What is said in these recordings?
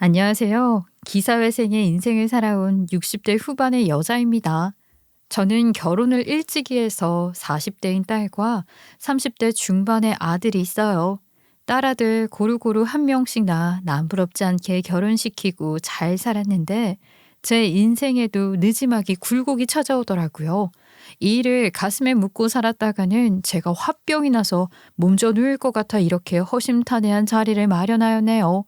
안녕하세요. 기사회생의 인생을 살아온 60대 후반의 여자입니다. 저는 결혼을 일찍이 해서 40대인 딸과 30대 중반의 아들이 있어요. 딸아들 고루고루 한 명씩 낳아 남부럽지 않게 결혼시키고 잘 살았는데 제 인생에도 느지막이 굴곡이 찾아오더라고요. 이 일을 가슴에 묻고 살았다가는 제가 화병이 나서 몸져 누울 것 같아 이렇게 허심탄회한 자리를 마련하였네요.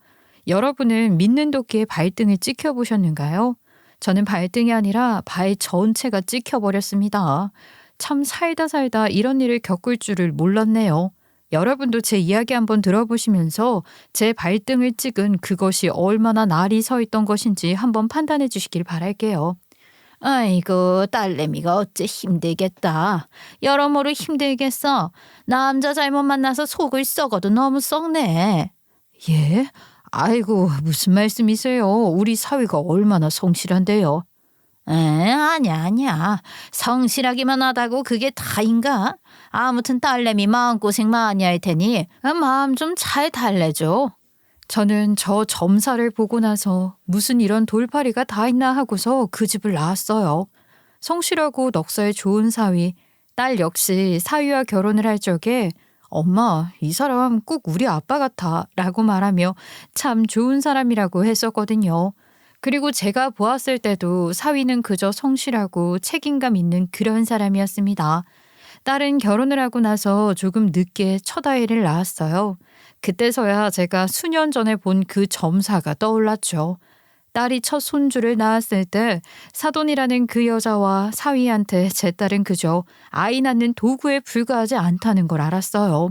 여러분은 믿는 도끼에 발등을 찍혀보셨는가요? 저는 발등이 아니라 발 전체가 찍혀버렸습니다. 참 살다 살다 이런 일을 겪을 줄을 몰랐네요. 여러분도 제 이야기 한번 들어보시면서 제 발등을 찍은 그것이 얼마나 날이 서 있던 것인지 한번 판단해 주시길 바랄게요. 아이고, 딸내미가 어째 힘들겠다. 여러모로 힘들겠어. 남자 잘못 만나서 속을 썩어도 너무 썩네. 예? 아이고, 무슨 말씀이세요? 우리 사위가 얼마나 성실한데요. 아니야, 아니야. 성실하기만 하다고 그게 다인가? 아무튼 딸내미 마음고생 많이 할 테니 마음 좀 잘 달래줘. 저는 저 점사를 보고 나서 무슨 이런 돌팔이가 다 있나 하고서 그 집을 나왔어요. 성실하고 넉살 좋은 사위, 딸 역시 사위와 결혼을 할 적에 엄마, 이 사람 꼭 우리 아빠 같아 라고 말하며 참 좋은 사람이라고 했었거든요. 그리고 제가 보았을 때도 사위는 그저 성실하고 책임감 있는 그런 사람이었습니다. 딸은 결혼을 하고 나서 조금 늦게 첫 아이를 낳았어요. 그때서야 제가 수년 전에 본 그 점사가 떠올랐죠. 딸이 첫 손주를 낳았을 때 사돈이라는 그 여자와 사위한테 제 딸은 그저 아이 낳는 도구에 불과하지 않다는 걸 알았어요.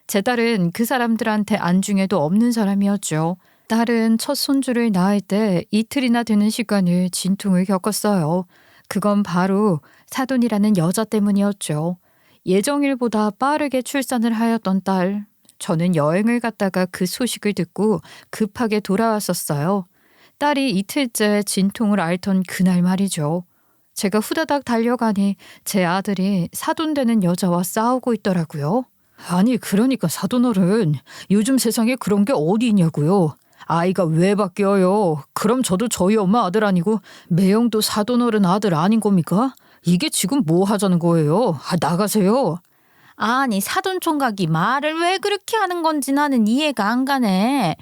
제 딸은 그 사람들한테 안중에도 없는 사람이었죠. 딸은 첫 손주를 낳을 때 이틀이나 되는 시간을 진통을 겪었어요. 그건 바로 사돈이라는 여자 때문이었죠. 예정일보다 빠르게 출산을 하였던 딸. 저는 여행을 갔다가 그 소식을 듣고 급하게 돌아왔었어요. 딸이 이틀째 진통을 앓던 그날 말이죠. 제가 후다닥 달려가니 제 아들이 사돈되는 여자와 싸우고 있더라고요. 아니, 그러니까 사돈어른, 요즘 세상에 그런 게 어디 있냐고요. 아이가 왜 바뀌어요? 그럼 저도 저희 엄마 아들 아니고 매형도 사돈어른 아들 아닌 겁니까? 이게 지금 뭐 하자는 거예요? 나가세요. 아니, 사돈 총각이 말을 왜 그렇게 하는 건지 나는 이해가 안 가네.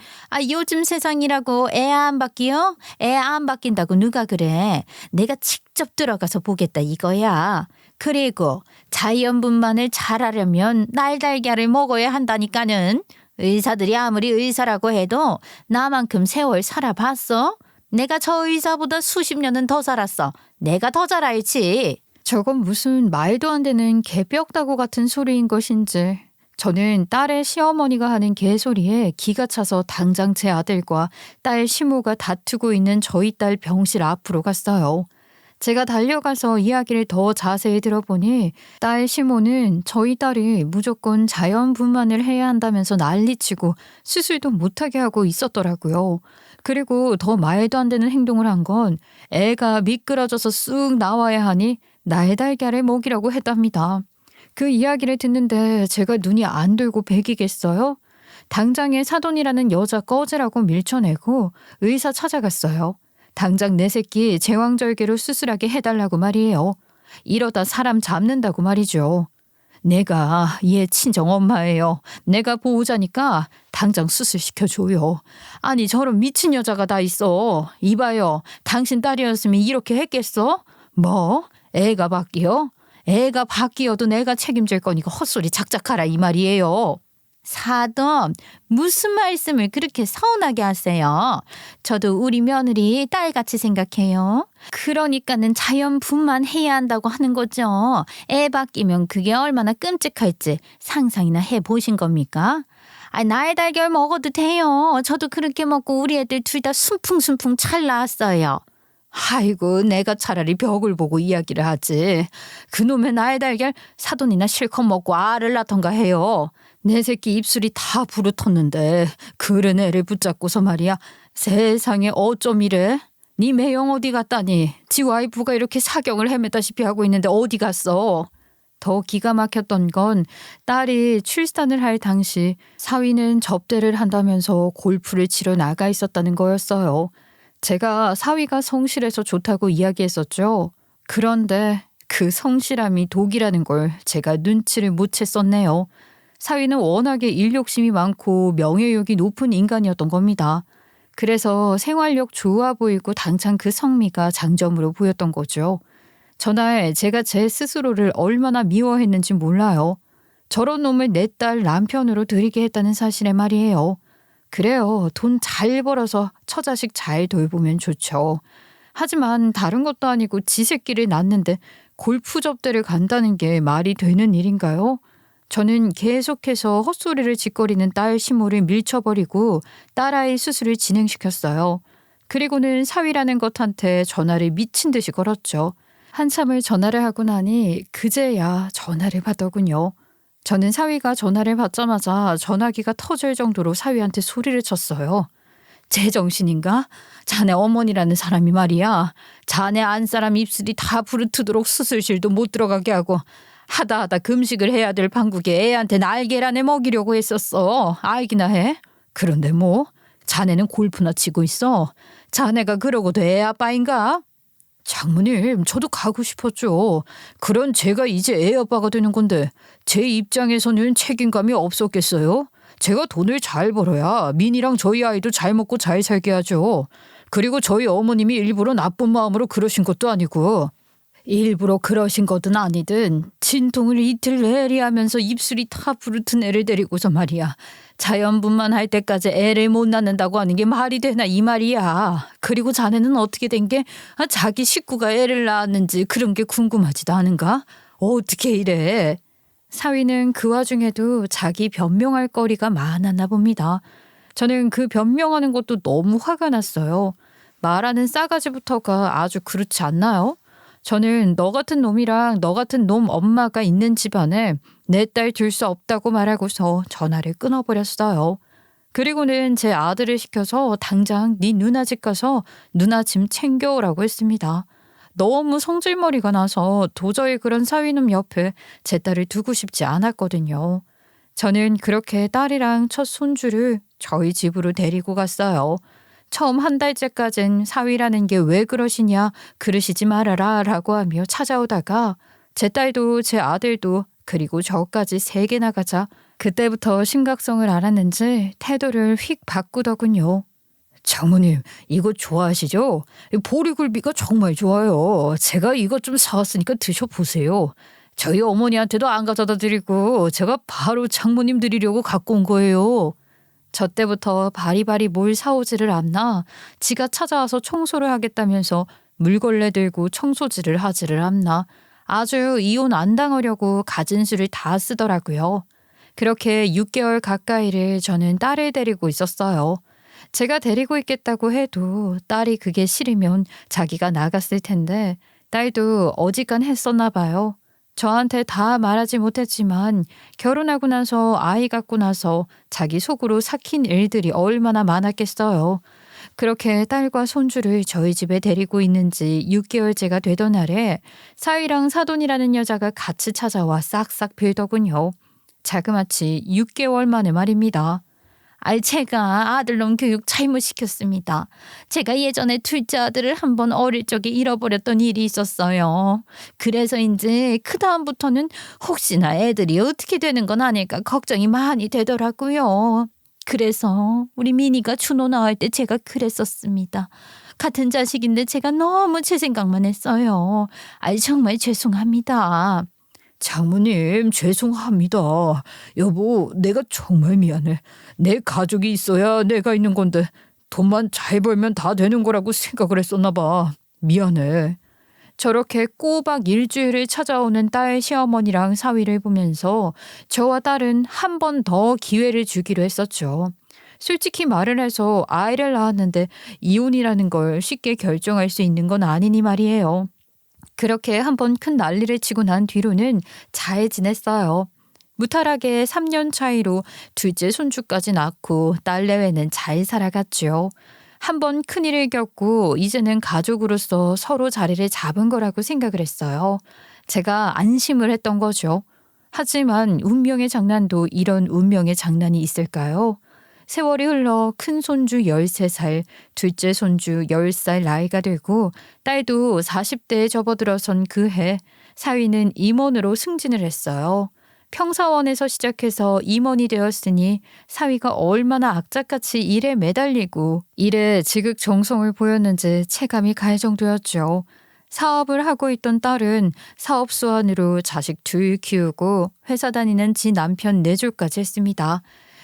요즘 세상이라고 애 안 바뀌어? 애 안 바뀐다고 누가 그래? 내가 직접 들어가서 보겠다 이거야. 그리고 자연분만을 잘하려면 날달걀을 먹어야 한다니까는. 의사들이 아무리 의사라고 해도 나만큼 세월 살아봤어? 내가 저 의사보다 수십 년은 더 살았어. 내가 더 잘 알지. 저건 무슨 말도 안 되는 개벽다구 같은 소리인 것인지. 저는 딸의 시어머니가 하는 개소리에 기가 차서 당장 제 아들과 딸 시모가 다투고 있는 저희 딸 병실 앞으로 갔어요. 제가 달려가서 이야기를 더 자세히 들어보니 딸 시모는 저희 딸이 무조건 자연분만을 해야 한다면서 난리치고 수술도 못하게 하고 있었더라고요. 그리고 더 말도 안 되는 행동을 한 건 애가 미끄러져서 쑥 나와야 하니 날달걀을 먹이라고 했답니다. 그 이야기를 듣는데 제가 눈이 안 돌고 배기겠어요? 당장에 사돈이라는 여자 꺼지라고 밀쳐내고 의사 찾아갔어요. 당장 내 새끼 제왕절개로 수술하게 해달라고 말이에요. 이러다 사람 잡는다고 말이죠. 내가 얘 친정 엄마예요. 내가 보호자니까 당장 수술시켜줘요. 아니, 저런 미친 여자가 다 있어. 이봐요. 당신 딸이었으면 이렇게 했겠어? 뭐? 애가 바뀌어? 애가 바뀌어도 내가 책임질 거니까 헛소리 작작하라 이 말이에요. 사돈, 무슨 말씀을 그렇게 서운하게 하세요? 저도 우리 며느리 딸같이 생각해요. 그러니까는 자연분만해야 한다고 하는 거죠. 애 바뀌면 그게 얼마나 끔찍할지 상상이나 해보신 겁니까? 날달걀 먹어도 돼요. 저도 그렇게 먹고 우리 애들 둘 다 순풍순풍 잘 나왔어요. 아이고, 내가 차라리 벽을 보고 이야기를 하지. 그놈의 날달걀 사돈이나 실컷 먹고 알을 낳던가 해요. 내 새끼 입술이 다 부르텄는데 그런 애를 붙잡고서 말이야. 세상에 어쩜 이래? 네 매형 어디 갔다니? 지 와이프가 이렇게 사경을 헤매다시피 하고 있는데 어디 갔어? 더 기가 막혔던 건 딸이 출산을 할 당시 사위는 접대를 한다면서 골프를 치러 나가 있었다는 거였어요. 제가 사위가 성실해서 좋다고 이야기했었죠. 그런데 그 성실함이 독이라는 걸 제가 눈치를 못 챘었네요. 사위는 워낙에 일욕심이 많고 명예욕이 높은 인간이었던 겁니다. 그래서 생활력 좋아 보이고 당찬 그 성미가 장점으로 보였던 거죠. 전날 제가 제 스스로를 얼마나 미워했는지 몰라요. 저런 놈을 내 딸 남편으로 들이게 했다는 사실에 말이에요. 그래요. 돈 잘 벌어서 처자식 잘 돌보면 좋죠. 하지만 다른 것도 아니고 지 새끼를 낳는데 골프 접대를 간다는 게 말이 되는 일인가요? 저는 계속해서 헛소리를 짓거리는 딸 시모를 밀쳐버리고 딸아이 수술을 진행시켰어요. 그리고는 사위라는 것한테 전화를 미친 듯이 걸었죠. 한참을 전화를 하고 나니 그제야 전화를 받더군요. 저는 사위가 전화를 받자마자 전화기가 터질 정도로 사위한테 소리를 쳤어요. 제정신인가? 자네 어머니라는 사람이 말이야. 자네 안사람 입술이 다 부르트도록 수술실도 못 들어가게 하고 하다 금식을 해야 될 판국에 애한테 날계란을 먹이려고 했었어. 알기나 해? 그런데 뭐? 자네는 골프나 치고 있어. 자네가 그러고도 애 아빠인가? 장모님, 저도 가고 싶었죠. 그런 제가 이제 애 아빠가 되는 건데 제 입장에서는 책임감이 없었겠어요? 제가 돈을 잘 벌어야 민이랑 저희 아이도 잘 먹고 잘 살게 하죠. 그리고 저희 어머님이 일부러 나쁜 마음으로 그러신 것도 아니고 일부러 그러신 거든 아니든 진통을 이틀 내리 하면서 입술이 다 부르튼 애를 데리고서 말이야. 자연분만 할 때까지 애를 못 낳는다고 하는 게 말이 되나 이 말이야. 그리고 자네는 어떻게 된 게 자기 식구가 애를 낳았는지 그런 게 궁금하지도 않은가? 어떻게 이래? 사위는 그 와중에도 자기 변명할 거리가 많았나 봅니다. 저는 그 변명하는 것도 너무 화가 났어요. 말하는 싸가지부터가 아주 그렇지 않나요? 저는 너 같은 놈이랑 너 같은 놈 엄마가 있는 집안에 내 딸 둘 수 없다고 말하고서 전화를 끊어버렸어요. 그리고는 제 아들을 시켜서 당장 네 누나 집 가서 누나 짐 챙겨오라고 했습니다. 너무 성질머리가 나서 도저히 그런 사위놈 옆에 제 딸을 두고 싶지 않았거든요. 저는 그렇게 딸이랑 첫 손주를 저희 집으로 데리고 갔어요. 처음 한 달째까진 사위라는 게 왜 그러시냐 그러시지 말아라 라고 하며 찾아오다가 제 딸도 제 아들도 그리고 저까지 3개나 가자 그때부터 심각성을 알았는지 태도를 휙 바꾸더군요. 장모님, 이거 좋아하시죠? 보리굴비가 정말 좋아요. 제가 이것 좀 사왔으니까 드셔보세요. 저희 어머니한테도 안 가져다 드리고 제가 바로 장모님 드리려고 갖고 온 거예요. 저 때부터 바리바리 뭘 사오지를 않나 지가 찾아와서 청소를 하겠다면서 물걸레 들고 청소지를 하지를 않나 아주 이혼 안 당하려고 가진 수를 다 쓰더라고요. 그렇게 6개월 가까이를 저는 딸을 데리고 있었어요. 제가 데리고 있겠다고 해도 딸이 그게 싫으면 자기가 나갔을 텐데 딸도 어지간했었나 봐요. 저한테 다 말하지 못했지만 결혼하고 나서 아이 갖고 나서 자기 속으로 삭힌 일들이 얼마나 많았겠어요. 그렇게 딸과 손주를 저희 집에 데리고 있는지 6개월째가 되던 날에 사위랑 사돈이라는 여자가 같이 찾아와 싹싹 빌더군요. 자그마치 6개월 만에 말입니다. 제가 아들놈 교육 잘못시켰습니다. 제가 예전에 둘째 아들을 한번 어릴 적에 잃어버렸던 일이 있었어요. 그래서인지 그 다음부터는 혹시나 애들이 어떻게 되는 건 아닐까 걱정이 많이 되더라고요. 그래서 우리 미니가 준호 나올 때 제가 그랬었습니다. 같은 자식인데 제가 너무 제 생각만 했어요. 정말 죄송합니다. 장모님, 죄송합니다. 여보, 내가 정말 미안해. 내 가족이 있어야 내가 있는 건데 돈만 잘 벌면 다 되는 거라고 생각을 했었나 봐. 미안해. 저렇게 꼬박 일주일을 찾아오는 딸 시어머니랑 사위를 보면서 저와 딸은 한 번 더 기회를 주기로 했었죠. 솔직히 말을 해서 아이를 낳았는데 이혼이라는 걸 쉽게 결정할 수 있는 건 아니니 말이에요. 그렇게 한번 큰 난리를 치고 난 뒤로는 잘 지냈어요. 무탈하게 3년 차이로 둘째 손주까지 낳고 딸 내외는 잘 살아갔죠. 한번 큰일을 겪고 이제는 가족으로서 서로 자리를 잡은 거라고 생각을 했어요. 제가 안심을 했던 거죠. 하지만 운명의 장난도 이런 운명의 장난이 있을까요? 세월이 흘러 큰 손주 13살, 둘째 손주 10살 나이가 되고 딸도 40대에 접어들어선 그 해 사위는 임원으로 승진을 했어요. 평사원에서 시작해서 임원이 되었으니 사위가 얼마나 악착같이 일에 매달리고 일에 지극정성을 보였는지 체감이 갈 정도였죠. 사업을 하고 있던 딸은 사업 수완으로 자식 둘 키우고 회사 다니는 지 남편 내조까지 했습니다.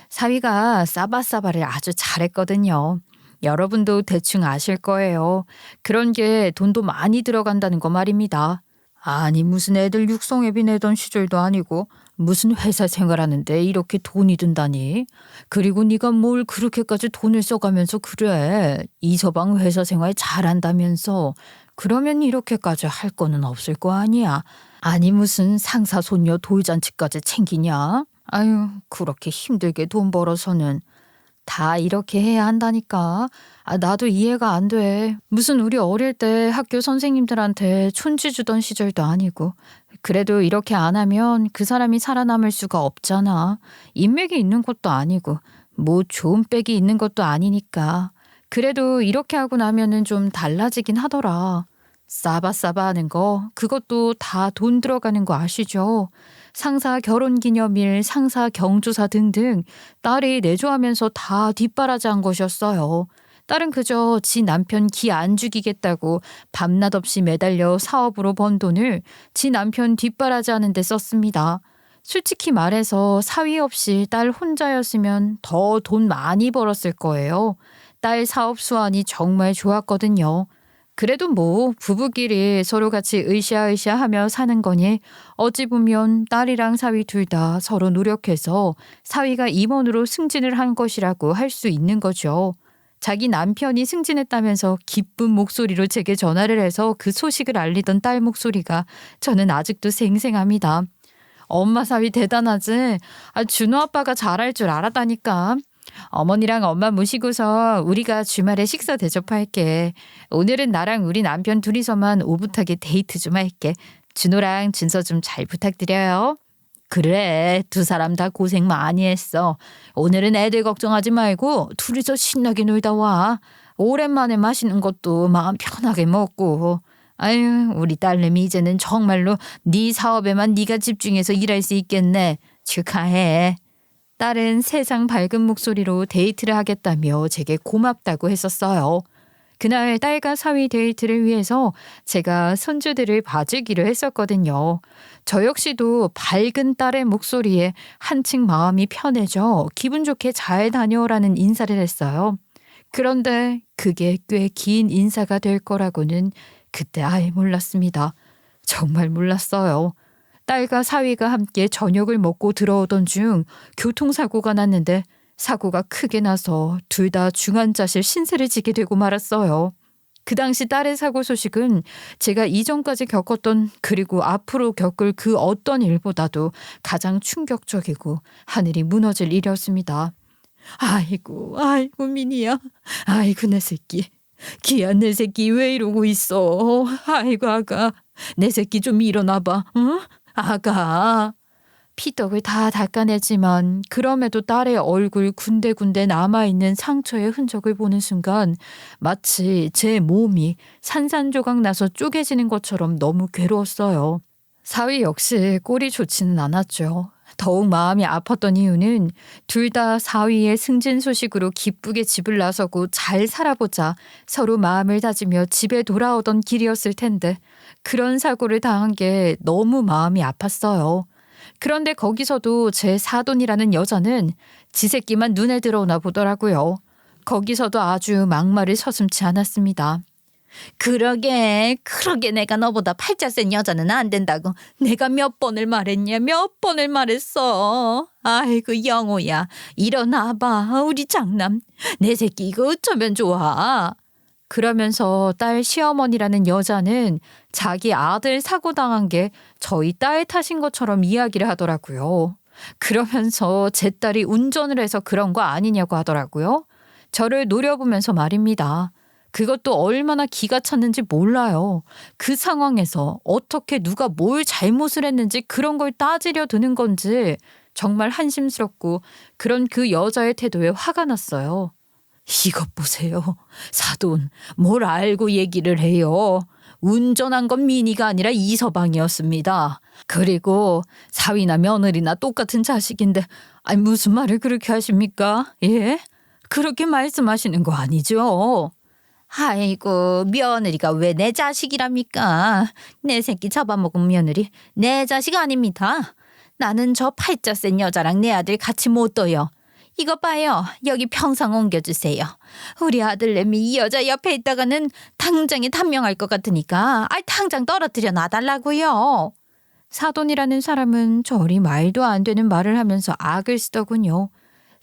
사위가 싸바싸바를 아주 잘했거든요. 여러분도 대충 아실 거예요. 그런 게 돈도 많이 들어간다는 거 말입니다. 아니 무슨 애들 육성회비 내던 시절도 아니고 무슨 회사 생활하는데 이렇게 돈이 든다니. 그리고 네가 뭘 그렇게까지 돈을 써가면서 그래. 이서방 회사 생활 잘한다면서. 그러면 이렇게까지 할 거는 없을 거 아니야. 아니 무슨 상사 손녀 돌잔치까지 챙기냐. 아유 그렇게 힘들게 돈 벌어서는. 다 이렇게 해야 한다니까. 나도 이해가 안 돼. 무슨 우리 어릴 때 학교 선생님들한테 촌지 주던 시절도 아니고. 그래도 이렇게 안 하면 그 사람이 살아남을 수가 없잖아. 인맥이 있는 것도 아니고 뭐 좋은 백이 있는 것도 아니니까. 그래도 이렇게 하고 나면은 좀 달라지긴 하더라. 싸바싸바 하는 거 그것도 다 돈 들어가는 거 아시죠? 상사 결혼기념일, 상사 경조사 등등 딸이 내조하면서 다 뒷바라지한 것이었어요. 딸은 그저 지 남편 기 안 죽이겠다고 밤낮 없이 매달려 사업으로 번 돈을 지 남편 뒷바라지하는 데 썼습니다. 솔직히 말해서 사위 없이 딸 혼자였으면 더 돈 많이 벌었을 거예요. 딸 사업 수완이 정말 좋았거든요. 그래도 뭐 부부끼리 서로 같이 으쌰으쌰 하며 사는 거니 어찌 보면 딸이랑 사위 둘 다 서로 노력해서 사위가 임원으로 승진을 한 것이라고 할 수 있는 거죠. 자기 남편이 승진했다면서 기쁜 목소리로 제게 전화를 해서 그 소식을 알리던 딸 목소리가 저는 아직도 생생합니다. 엄마 사위 대단하지? 준호 아빠가 잘할 줄 알았다니까. 어머니랑 엄마 모시고서 우리가 주말에 식사 대접할게. 오늘은 나랑 우리 남편 둘이서만 오붓하게 데이트 좀 할게. 준호랑 준서 좀 잘 부탁드려요. 그래, 두 사람 다 고생 많이 했어. 오늘은 애들 걱정하지 말고 둘이서 신나게 놀다 와. 오랜만에 맛있는 것도 마음 편하게 먹고. 아유, 우리 딸내미 이제는 정말로 네 사업에만 네가 집중해서 일할 수 있겠네. 축하해. 딸은 세상 밝은 목소리로 데이트를 하겠다며 제게 고맙다고 했었어요. 그날 딸과 사위 데이트를 위해서 제가 손주들을 봐주기로 했었거든요. 저 역시도 밝은 딸의 목소리에 한층 마음이 편해져 기분 좋게 잘 다녀오라는 인사를 했어요. 그런데 그게 꽤 긴 인사가 될 거라고는 그때 아예 몰랐습니다. 정말 몰랐어요. 딸과 사위가 함께 저녁을 먹고 들어오던 중 교통사고가 났는데 사고가 크게 나서 둘 다 중환자실 신세를 지게 되고 말았어요. 그 당시 딸의 사고 소식은 제가 이전까지 겪었던 그리고 앞으로 겪을 그 어떤 일보다도 가장 충격적이고 하늘이 무너질 일이었습니다. 아이고 미니야. 아이고 내 새끼. 기야 내 새끼 왜 이러고 있어. 아이고 아가. 내 새끼 좀 일어나봐. 응? 아가. 피떡을 다 닦아내지만 그럼에도 딸의 얼굴 군데군데 남아있는 상처의 흔적을 보는 순간 마치 제 몸이 산산조각 나서 쪼개지는 것처럼 너무 괴로웠어요. 사위 역시 꼴이 좋지는 않았죠. 더욱 마음이 아팠던 이유는 둘 다 사위의 승진 소식으로 기쁘게 집을 나서고 잘 살아보자 서로 마음을 다지며 집에 돌아오던 길이었을 텐데 그런 사고를 당한 게 너무 마음이 아팠어요. 그런데 거기서도 제 사돈이라는 여자는 지 새끼만 눈에 들어오나 보더라고요. 거기서도 아주 막말을 서슴지 않았습니다. 그러게 내가 너보다 팔자 센 여자는 안 된다고 내가 몇 번을 말했냐 몇 번을 말했어. 아이고 영호야 일어나봐 우리 장남. 내 새끼 이거 어쩌면 좋아. 그러면서 딸 시어머니라는 여자는 자기 아들 사고 당한 게 저희 딸 탓인 것처럼 이야기를 하더라고요. 그러면서 제 딸이 운전을 해서 그런 거 아니냐고 하더라고요. 저를 노려보면서 말입니다. 그것도 얼마나 기가 찼는지 몰라요. 그 상황에서 어떻게 누가 뭘 잘못을 했는지 그런 걸 따지려 드는 건지 정말 한심스럽고 그런 그 여자의 태도에 화가 났어요. 이것 보세요. 사돈, 뭘 알고 얘기를 해요. 운전한 건 미니가 아니라 이서방이었습니다. 그리고 사위나 며느리나 똑같은 자식인데 아니 무슨 말을 그렇게 하십니까? 예? 그렇게 말씀하시는 거 아니죠? 아이고 며느리가 왜 내 자식이랍니까? 내 새끼 잡아먹은 며느리 내 자식 아닙니다. 나는 저 팔자 센 여자랑 내 아들 같이 못 둬요. 이거 봐요. 여기 평상 옮겨주세요. 우리 아들내미 이 여자 옆에 있다가는 당장에 단명할 것 같으니까 당장 떨어뜨려 놔달라고요. 사돈이라는 사람은 저리 말도 안 되는 말을 하면서 악을 쓰더군요.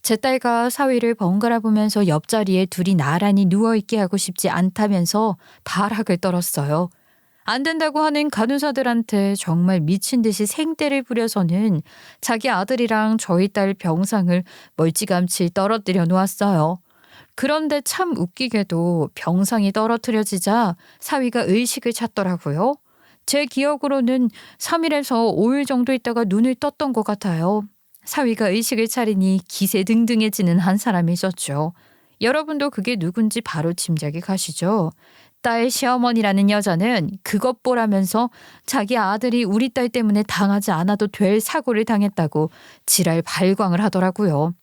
제 딸과 사위를 번갈아 보면서 옆자리에 둘이 나란히 누워있게 하고 싶지 않다면서 발악을 떨었어요. 안 된다고 하는 간호사들한테 정말 미친 듯이 생떼를 부려서는 자기 아들이랑 저희 딸 병상을 멀찌감치 떨어뜨려 놓았어요. 그런데 참 웃기게도 병상이 떨어뜨려지자 사위가 의식을 찾더라고요. 제 기억으로는 3일에서 5일 정도 있다가 눈을 떴던 것 같아요. 사위가 의식을 차리니 기세등등해지는 한 사람이 있었죠. 여러분도 그게 누군지 바로 짐작이 가시죠? 딸 시어머니라는 여자는 그것 보라면서 자기 아들이 우리 딸 때문에 당하지 않아도 될 사고를 당했다고 지랄 발광을 하더라고요.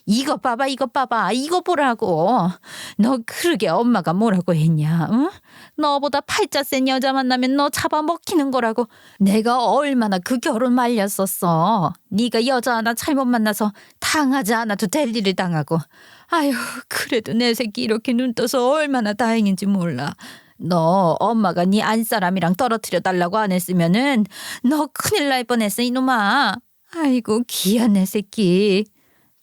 이것 봐봐 이것 봐봐 이거 보라고. 너 그러게 엄마가 뭐라고 했냐. 응? 너보다 팔자 센 여자 만나면 너 잡아먹히는 거라고. 내가 얼마나 그 결혼 말렸었어. 네가 여자 하나 잘못 만나서 당하지 않아도 될 일을 당하고. 아휴 그래도 내 새끼 이렇게 눈 떠서 얼마나 다행인지 몰라. 너 엄마가 네 안사람이랑 떨어뜨려 달라고 안 했으면은 너 큰일 날 뻔했어 이놈아. 아이고 귀한 내 새끼.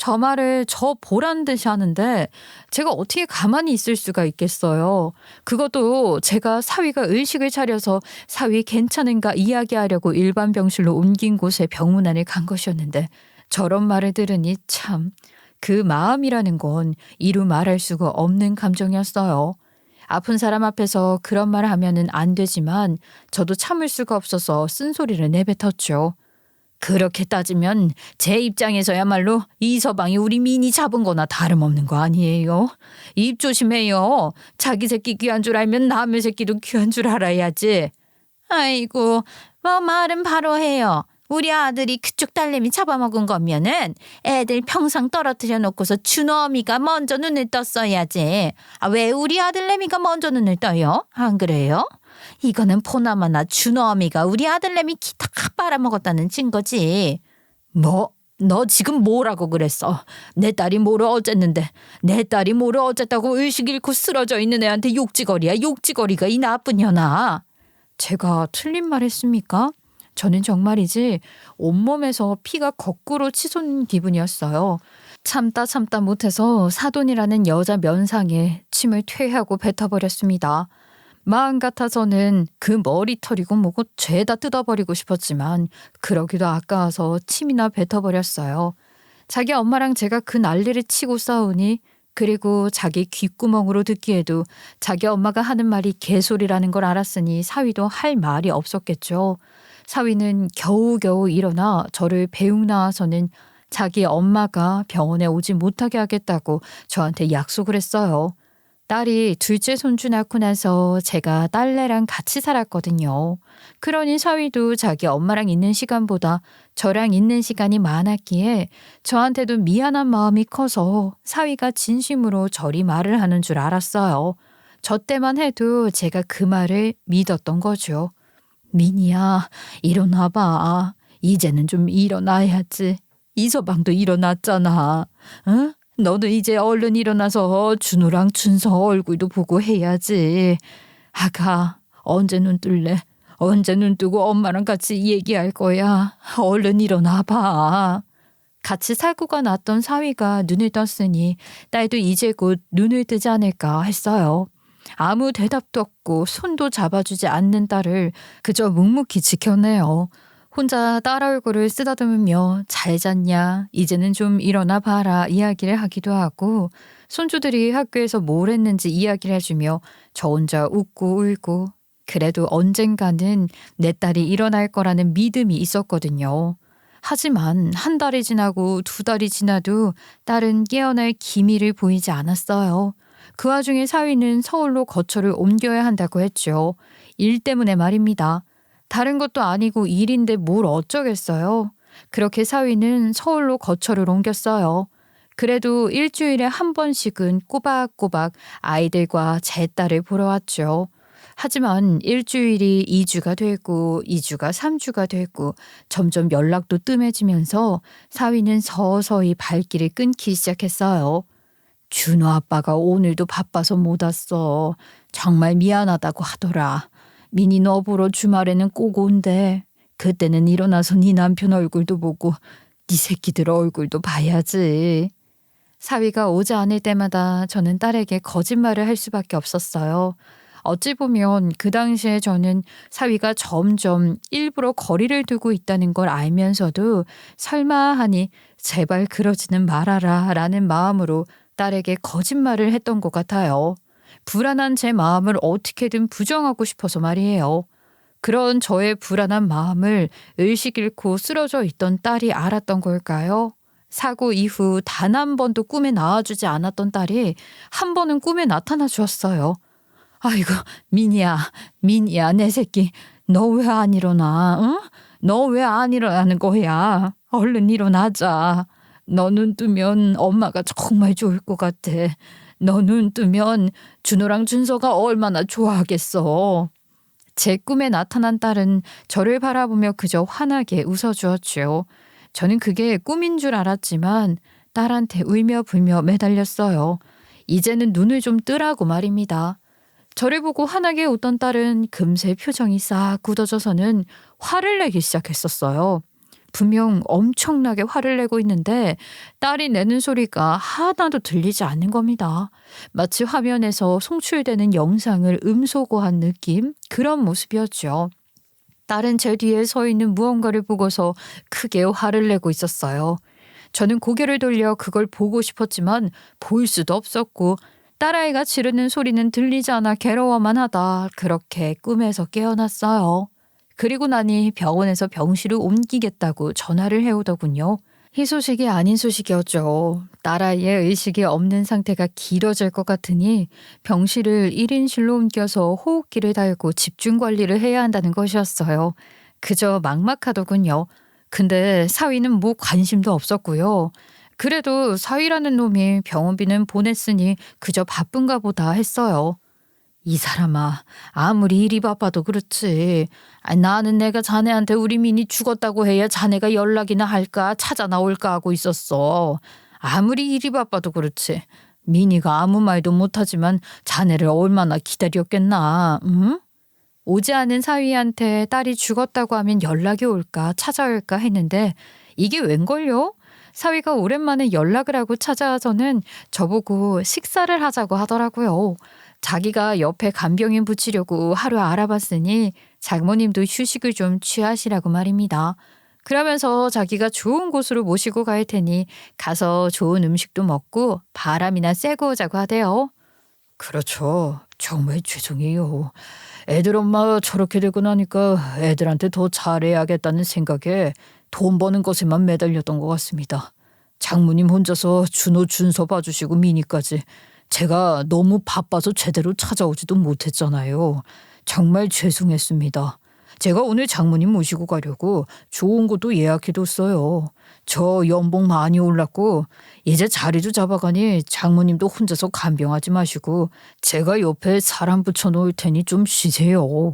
저 말을 저 보란 듯이 하는데 제가 어떻게 가만히 있을 수가 있겠어요. 그것도 제가 사위가 의식을 차려서 사위 괜찮은가 이야기하려고 일반 병실로 옮긴 곳에 병문안을 간 것이었는데 저런 말을 들으니 참 그 마음이라는 건 이루 말할 수가 없는 감정이었어요. 아픈 사람 앞에서 그런 말을 하면은 안 되지만 저도 참을 수가 없어서 쓴소리를 내뱉었죠. 그렇게 따지면 제 입장에서야말로 이서방이 우리 미니 잡은 거나 다름없는 거 아니에요? 입 조심해요. 자기 새끼 귀한 줄 알면 남의 새끼도 귀한 줄 알아야지. 아이고 뭐 말은 바로 해요. 우리 아들이 그쪽 딸내미 잡아먹은 거면은 애들 평상 떨어뜨려 놓고서 준어미가 먼저 눈을 떴어야지. 왜 우리 아들내미가 먼저 눈을 떠요? 안 그래요? 이거는 보나마나 준어미가 우리 아들내미 기 다 빨아먹었다는 증거지. 뭐? 너 지금 뭐라고 그랬어? 내 딸이 뭐를 어쨌는데 내 딸이 뭐를 어쨌다고 의식 잃고 쓰러져 있는 애한테 욕지거리야 욕지거리가 이 나쁜 년아. 제가 틀린 말 했습니까? 저는 정말이지 온몸에서 피가 거꾸로 치솟는 기분이었어요. 참다 못해서 사돈이라는 여자 면상에 침을 퇴하고 뱉어버렸습니다. 마음 같아서는 그 머리털이고 뭐고 죄다 뜯어버리고 싶었지만 그러기도 아까워서 침이나 뱉어버렸어요. 자기 엄마랑 제가 그 난리를 치고 싸우니 그리고 자기 귓구멍으로 듣기에도 자기 엄마가 하는 말이 개소리라는 걸 알았으니 사위도 할 말이 없었겠죠. 사위는 겨우겨우 일어나 저를 배웅 나와서는 자기 엄마가 병원에 오지 못하게 하겠다고 저한테 약속을 했어요. 딸이 둘째 손주 낳고 나서 제가 딸내랑 같이 살았거든요. 그러니 사위도 자기 엄마랑 있는 시간보다 저랑 있는 시간이 많았기에 저한테도 미안한 마음이 커서 사위가 진심으로 저리 말을 하는 줄 알았어요. 저 때만 해도 제가 그 말을 믿었던 거죠. 미니야, 일어나봐. 이제는 좀 일어나야지. 이서방도 일어났잖아. 응? 너도 이제 얼른 일어나서 준우랑 준서 얼굴도 보고 해야지. 아가, 언제 눈 뜰래? 언제 눈 뜨고 엄마랑 같이 얘기할 거야. 얼른 일어나봐. 같이 살고가 났던 사위가 눈을 떴으니 딸도 이제 곧 눈을 뜨지 않을까 했어요. 아무 대답도 없고 손도 잡아주지 않는 딸을 그저 묵묵히 지켜내요. 혼자 딸 얼굴을 쓰다듬으며 잘 잤냐, 이제는 좀 일어나 봐라 이야기를 하기도 하고, 손주들이 학교에서 뭘 했는지 이야기를 해주며 저 혼자 웃고 울고, 그래도 언젠가는 내 딸이 일어날 거라는 믿음이 있었거든요. 하지만 한 달이 지나고 두 달이 지나도 딸은 깨어날 기미를 보이지 않았어요. 그 와중에 사위는 서울로 거처를 옮겨야 한다고 했죠. 일 때문에 말입니다. 다른 것도 아니고 일인데 뭘 어쩌겠어요. 그렇게 사위는 서울로 거처를 옮겼어요. 그래도 일주일에 한 번씩은 꼬박꼬박 아이들과 제 딸을 보러 왔죠. 하지만 일주일이 2주가 되고 2주가 3주가 되고 점점 연락도 뜸해지면서 사위는 서서히 발길을 끊기 시작했어요. 준호 아빠가 오늘도 바빠서 못 왔어. 정말 미안하다고 하더라. 민희 너 보러 주말에는 꼭 온대. 그때는 일어나서 네 남편 얼굴도 보고 네 새끼들 얼굴도 봐야지. 사위가 오지 않을 때마다 저는 딸에게 거짓말을 할 수밖에 없었어요. 어찌 보면 그 당시에 저는 사위가 점점 일부러 거리를 두고 있다는 걸 알면서도 설마 하니 제발 그러지는 말아라 라는 마음으로 딸에게 거짓말을 했던 것 같아요. 불안한 제 마음을 어떻게든 부정하고 싶어서 말이에요. 그런 저의 불안한 마음을 의식 잃고 쓰러져 있던 딸이 알았던 걸까요? 사고 이후 단 한 번도 꿈에 나와주지 않았던 딸이 한 번은 꿈에 나타나 주었어요. 아이고 민희야 내 새끼 너 왜 안 일어나? 응? 너 왜 안 일어나는 거야? 얼른 일어나자. 너 눈 뜨면 엄마가 정말 좋을 것 같아. 너 눈 뜨면 준호랑 준서가 얼마나 좋아하겠어. 제 꿈에 나타난 딸은 저를 바라보며 그저 환하게 웃어주었죠. 저는 그게 꿈인 줄 알았지만 딸한테 울며 불며 매달렸어요. 이제는 눈을 좀 뜨라고 말입니다. 저를 보고 환하게 웃던 딸은 금세 표정이 싹 굳어져서는 화를 내기 시작했었어요. 분명 엄청나게 화를 내고 있는데 딸이 내는 소리가 하나도 들리지 않는 겁니다. 마치 화면에서 송출되는 영상을 음소거한 느낌? 그런 모습이었죠. 딸은 제 뒤에 서 있는 무언가를 보고서 크게 화를 내고 있었어요. 저는 고개를 돌려 그걸 보고 싶었지만 볼 수도 없었고 딸아이가 지르는 소리는 들리지 않아 괴로워만 하다 그렇게 꿈에서 깨어났어요. 그리고 나니 병원에서 병실을 옮기겠다고 전화를 해오더군요. 희소식이 아닌 소식이었죠. 딸아이의 의식이 없는 상태가 길어질 것 같으니 병실을 1인실로 옮겨서 호흡기를 달고 집중 관리를 해야 한다는 것이었어요. 그저 막막하더군요. 근데 사위는 뭐 관심도 없었고요. 그래도 사위라는 놈이 병원비는 보냈으니 그저 바쁜가 보다 했어요. 이 사람아, 아무리 일이 바빠도 그렇지. 나는 내가 자네한테 우리 민이 죽었다고 해야 자네가 연락이나 할까 찾아 나올까 하고 있었어. 아무리 일이 바빠도 그렇지. 민이가 아무 말도 못하지만 자네를 얼마나 기다렸겠나. 응? 오지 않은 사위한테 딸이 죽었다고 하면 연락이 올까 찾아올까 했는데 이게 웬걸요? 사위가 오랜만에 연락을 하고 찾아와서는 저보고 식사를 하자고 하더라고요. 자기가 옆에 간병인 붙이려고 하루 알아봤으니 장모님도 휴식을 좀 취하시라고 말입니다. 그러면서 자기가 좋은 곳으로 모시고 갈 테니 가서 좋은 음식도 먹고 바람이나 쐬고 오자고 하대요. 그렇죠. 정말 죄송해요. 애들 엄마 저렇게 되고 나니까 애들한테 더 잘해야겠다는 생각에 돈 버는 것에만 매달렸던 것 같습니다. 장모님 혼자서 준호 준서 봐주시고 미니까지 제가 너무 바빠서 제대로 찾아오지도 못했잖아요. 정말 죄송했습니다. 제가 오늘 장모님 모시고 가려고 좋은 곳도 예약해뒀어요. 저 연봉 많이 올랐고 이제 자리도 잡아가니 장모님도 혼자서 간병하지 마시고 제가 옆에 사람 붙여놓을 테니 좀 쉬세요.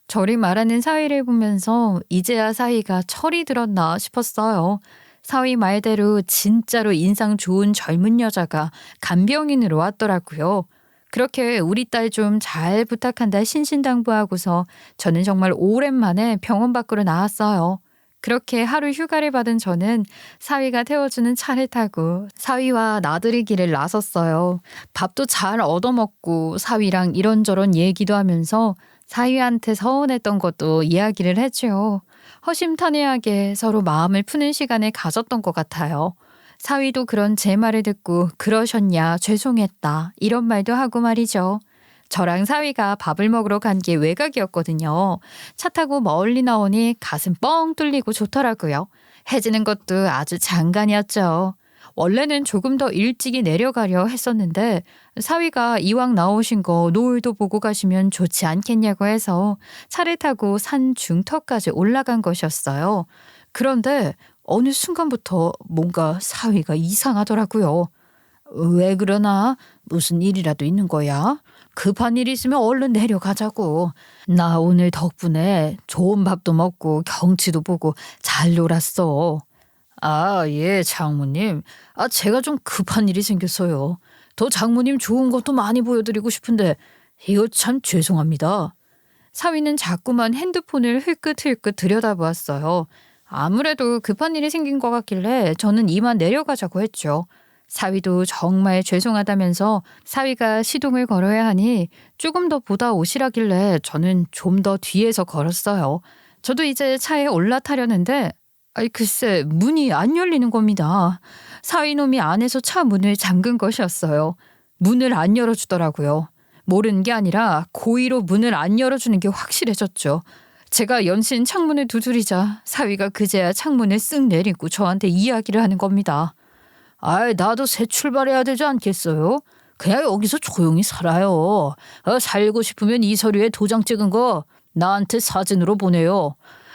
저리 말하는 사위를 보면서 이제야 사위가 철이 들었나 싶었어요. 사위 말대로 진짜로 인상 좋은 젊은 여자가 간병인으로 왔더라고요. 그렇게 우리 딸 좀 잘 부탁한다 신신당부하고서 저는 정말 오랜만에 병원 밖으로 나왔어요. 그렇게 하루 휴가를 받은 저는 사위가 태워주는 차를 타고 사위와 나들이 길을 나섰어요. 밥도 잘 얻어먹고 사위랑 이런저런 얘기도 하면서 사위한테 서운했던 것도 이야기를 했죠. 허심탄회하게 서로 마음을 푸는 시간을 가졌던 것 같아요. 사위도 그런 제 말을 듣고 그러셨냐, 죄송했다, 이런 말도 하고 말이죠. 저랑 사위가 밥을 먹으러 간 게 외곽이었거든요. 차 타고 멀리 나오니 가슴 뻥 뚫리고 좋더라고요. 해지는 것도 아주 장관이었죠. 원래는 조금 더 일찍이 내려가려 했었는데 사위가 이왕 나오신 거 노을도 보고 가시면 좋지 않겠냐고 해서 차를 타고 산 중턱까지 올라간 것이었어요. 그런데 어느 순간부터 뭔가 사위가 이상하더라고요. 왜 그러나? 무슨 일이라도 있는 거야? 급한 일 있으면 얼른 내려가자고. 나 오늘 덕분에 좋은 밥도 먹고 경치도 보고 잘 놀았어. 아, 예, 장모님. 제가 좀 급한 일이 생겼어요. 더 장모님 좋은 것도 많이 보여드리고 싶은데 이거 참 죄송합니다. 사위는 자꾸만 핸드폰을 흘끗흘끗 들여다보았어요. 아무래도 급한 일이 생긴 것 같길래 저는 이만 내려가자고 했죠. 사위도 정말 죄송하다면서 사위가 시동을 걸어야 하니 조금 더 보다 오시라길래 저는 좀 더 뒤에서 걸었어요. 저도 이제 차에 올라타려는데 글쎄 문이 안 열리는 겁니다. 사위놈이 안에서 차 문을 잠근 것이었어요. 문을 안 열어주더라고요. 모르는 게 아니라 고의로 문을 안 열어주는 게 확실해졌죠. 제가 연신 창문을 두드리자 사위가 그제야 창문을 쓱 내리고 저한테 이야기를 하는 겁니다. 나도 새 출발해야 되지 않겠어요? 그냥 여기서 조용히 살아요. 살고 싶으면 이 서류에 도장 찍은 거 나한테 사진으로 보내요.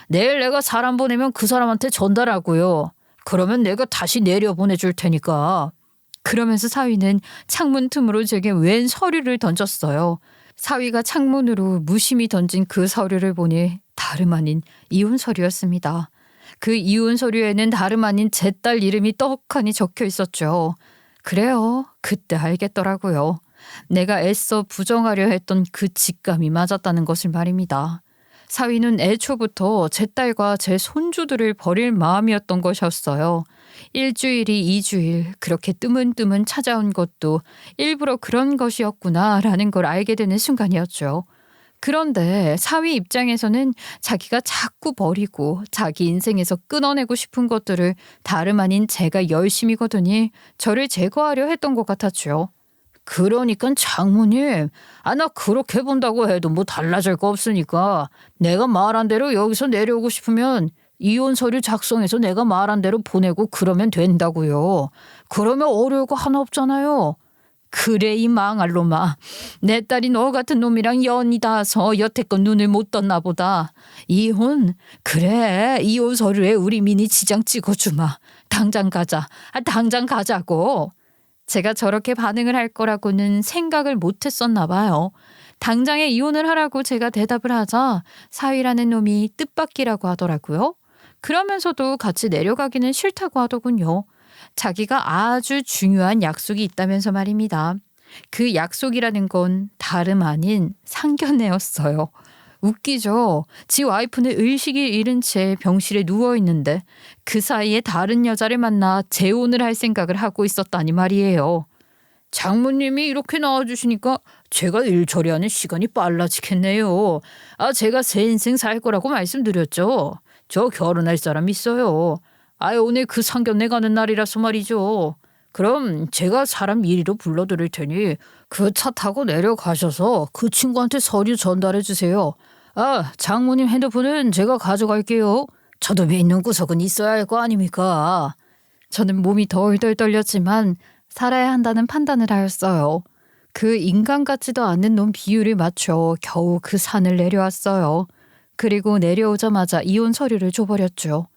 내일 내가 사람 보내면 그 사람한테 전달하고요. 그러면 내가 다시 내려 보내줄 테니까. 그러면서 사위는 창문 틈으로 제게 웬 서류를 던졌어요. 사위가 창문으로 무심히 던진 그 서류를 보니 다름 아닌 이혼 서류였습니다. 그 이혼 서류에는 다름 아닌 제 딸 이름이 떡하니 적혀 있었죠. 그래요. 그때 알겠더라고요. 내가 애써 부정하려 했던 그 직감이 맞았다는 것을 말입니다. 사위는 애초부터 제 딸과 제 손주들을 버릴 마음이었던 것이었어요. 일주일이 2주일 그렇게 뜨문뜨문 찾아온 것도 일부러 그런 것이었구나라는 걸 알게 되는 순간이었죠. 그런데 사위 입장에서는 자기가 자꾸 버리고 자기 인생에서 끊어내고 싶은 것들을 다름 아닌 제가 열심히 거두니 저를 제거하려 했던 것 같았죠. 그러니까 장모님, 나 그렇게 본다고 해도 뭐 달라질 거 없으니까 내가 말한 대로 여기서 내려오고 싶으면 이혼 서류 작성해서 내가 말한 대로 보내고 그러면 된다고요. 그러면 어려울 거 하나 없잖아요. 그래 이 망할 놈아. 내 딸이 너 같은 놈이랑 연이 닿아서 여태껏 눈을 못 떴나 보다. 이혼? 그래 이혼 서류에 우리 민이 지장 찍어주마. 당장 가자. 당장 가자고. 제가 저렇게 반응을 할 거라고는 생각을 못했었나 봐요. 당장에 이혼을 하라고 제가 대답을 하자 사위라는 놈이 뜻밖이라고 하더라고요. 그러면서도 같이 내려가기는 싫다고 하더군요. 자기가 아주 중요한 약속이 있다면서 말입니다. 그 약속이라는 건 다름 아닌 상견례였어요. 웃기죠. 지 와이프는 의식을 잃은 채 병실에 누워있는데 그 사이에 다른 여자를 만나 재혼을 할 생각을 하고 있었다니 말이에요. 장모님이 이렇게 나와주시니까 제가 일 처리하는 시간이 빨라지겠네요. 제가 새 인생 살 거라고 말씀드렸죠. 저 결혼할 사람 있어요. 오늘 그 상견례 가는 날이라서 말이죠. 그럼 제가 사람 이리로 불러드릴 테니 그 차 타고 내려가셔서 그 친구한테 서류 전달해 주세요. 장모님 핸드폰은 제가 가져갈게요. 저도 믿는 구석은 있어야 할 거 아닙니까? 저는 몸이 덜덜 떨렸지만 살아야 한다는 판단을 하였어요. 그 인간 같지도 않은 놈 비율을 맞춰 겨우 그 산을 내려왔어요. 그리고 내려오자마자 이혼 서류를 줘버렸죠.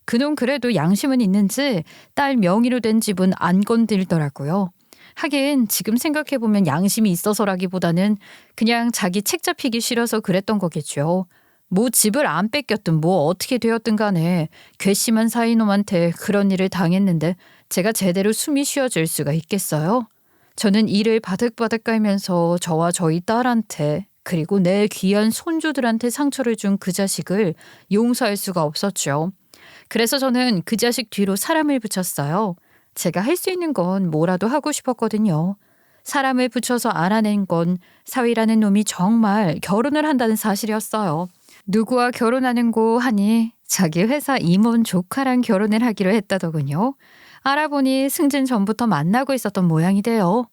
그놈 그래도 양심은 있는지 딸 명의로 된 집은 안 건들더라고요. 하긴 지금 생각해보면 양심이 있어서라기보다는 그냥 자기 책 잡히기 싫어서 그랬던 거겠죠. 뭐 집을 안 뺏겼든 뭐 어떻게 되었든 간에 괘씸한 사이놈한테 그런 일을 당했는데 제가 제대로 숨이 쉬어질 수가 있겠어요? 저는 이를 바득바득 깔면서 저와 저희 딸한테 그리고 내 귀한 손주들한테 상처를 준 그 자식을 용서할 수가 없었죠. 그래서 저는 그 자식 뒤로 사람을 붙였어요. 제가 할 수 있는 건 뭐라도 하고 싶었거든요. 사람을 붙여서 알아낸 건 사위라는 놈이 정말 결혼을 한다는 사실이었어요. 누구와 결혼하는고 하니 자기 회사 임원 조카랑 결혼을 하기로 했다더군요. 알아보니 승진 전부터 만나고 있었던 모양이 돼요.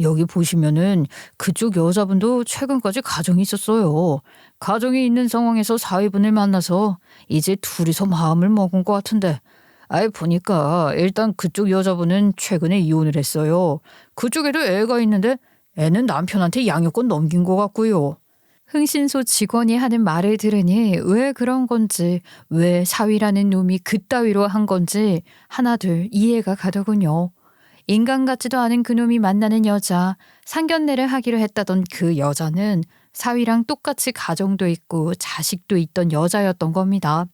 여기 보시면은 그쪽 여자분도 최근까지 가정이 있었어요. 가정이 있는 상황에서 사위분을 만나서 이제 둘이서 마음을 먹은 것 같은데, 아이 보니까 일단 그쪽 여자분은 최근에 이혼을 했어요. 그쪽에도 애가 있는데 애는 남편한테 양육권 넘긴 것 같고요. 흥신소 직원이 하는 말을 들으니 왜 그런 건지, 왜 사위라는 놈이 그따위로 한 건지 하나둘 이해가 가더군요. 인간 같지도 않은 그놈이 만나는 여자, 상견례를 하기로 했다던 그 여자는 사위랑 똑같이 가정도 있고 자식도 있던 여자였던 겁니다.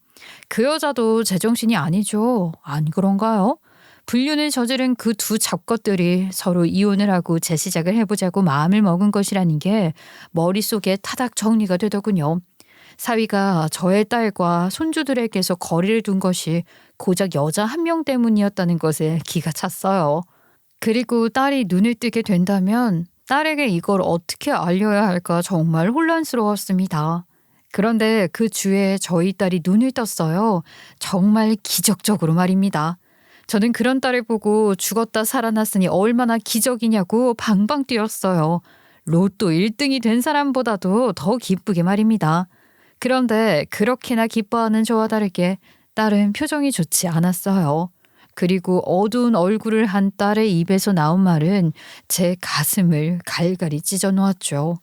그 여자도 제정신이 아니죠. 안 그런가요? 불륜을 저지른 그 두 잡것들이 서로 이혼을 하고 재시작을 해보자고 마음을 먹은 것이라는 게 머릿속에 타닥 정리가 되더군요. 사위가 저의 딸과 손주들에게서 거리를 둔 것이 고작 여자 한 명 때문이었다는 것에 기가 찼어요. 그리고 딸이 눈을 뜨게 된다면 딸에게 이걸 어떻게 알려야 할까 정말 혼란스러웠습니다. 그런데 그 주에 저희 딸이 눈을 떴어요. 정말 기적적으로 말입니다. 저는 그런 딸을 보고 죽었다 살아났으니 얼마나 기적이냐고 방방 뛰었어요. 로또 1등이 된 사람보다도 더 기쁘게 말입니다. 그런데 그렇게나 기뻐하는 저와 다르게 딸은 표정이 좋지 않았어요. 그리고 어두운 얼굴을 한 딸의 입에서 나온 말은 제 가슴을 갈갈이 찢어 놓았죠.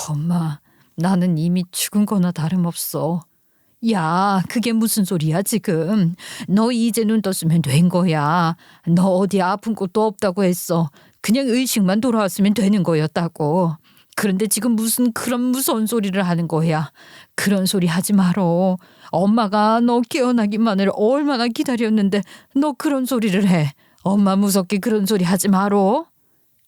엄마, 나는 이미 죽은 거나 다름없어. 야, 그게 무슨 소리야 지금. 너 이제 눈 떴으면 된 거야. 너 어디 아픈 곳도 없다고 했어. 그냥 의식만 돌아왔으면 되는 거였다고. 그런데 지금 무슨 그런 무서운 소리를 하는 거야. 그런 소리 하지 말어. 엄마가 너 깨어나기만을 얼마나 기다렸는데 너 그런 소리를 해. 엄마 무섭게 그런 소리 하지 말어.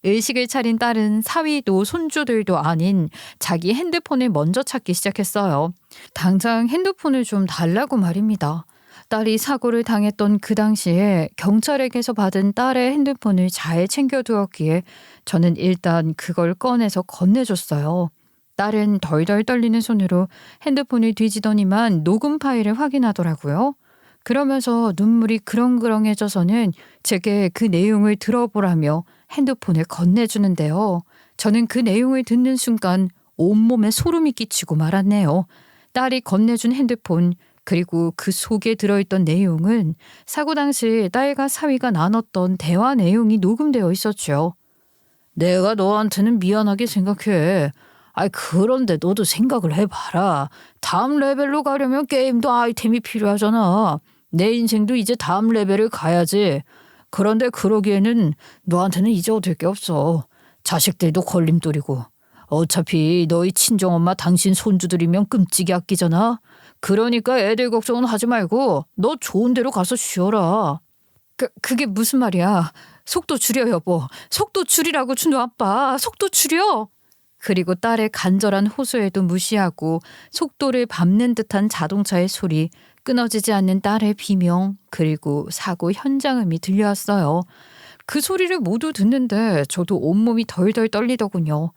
의식을 차린 딸은 사위도 손주들도 아닌 자기 핸드폰을 먼저 찾기 시작했어요. 당장 핸드폰을 좀 달라고 말입니다. 딸이 사고를 당했던 그 당시에 경찰에게서 받은 딸의 핸드폰을 잘 챙겨두었기에 저는 일단 그걸 꺼내서 건네줬어요. 딸은 덜덜 떨리는 손으로 핸드폰을 뒤지더니만 녹음 파일을 확인하더라고요. 그러면서 눈물이 그렁그렁해져서는 제게 그 내용을 들어보라며 핸드폰을 건네주는데요. 저는 그 내용을 듣는 순간 온몸에 소름이 끼치고 말았네요. 딸이 건네준 핸드폰, 그리고 그 속에 들어있던 내용은 사고 당시 딸과 사위가 나눴던 대화 내용이 녹음되어 있었죠. 내가 너한테는 미안하게 생각해. 그런데 너도 생각을 해봐라. 다음 레벨로 가려면 게임도 아이템이 필요하잖아. 내 인생도 이제 다음 레벨을 가야지. 그런데 그러기에는 너한테는 이제 얻을 게 없어. 자식들도 걸림돌이고. 어차피 너희 친정엄마 당신 손주들이면 끔찍이 아끼잖아. 그러니까 애들 걱정은 하지 말고 너 좋은 데로 가서 쉬어라. 그게 무슨 말이야. 속도 줄여 여보. 속도 줄이라고 준호 아빠. 속도 줄여. 그리고 딸의 간절한 호소에도 무시하고 속도를 밟는 듯한 자동차의 소리, 끊어지지 않는 딸의 비명, 그리고 사고 현장음이 들려왔어요. 그 소리를 모두 듣는데 저도 온몸이 덜덜 떨리더군요.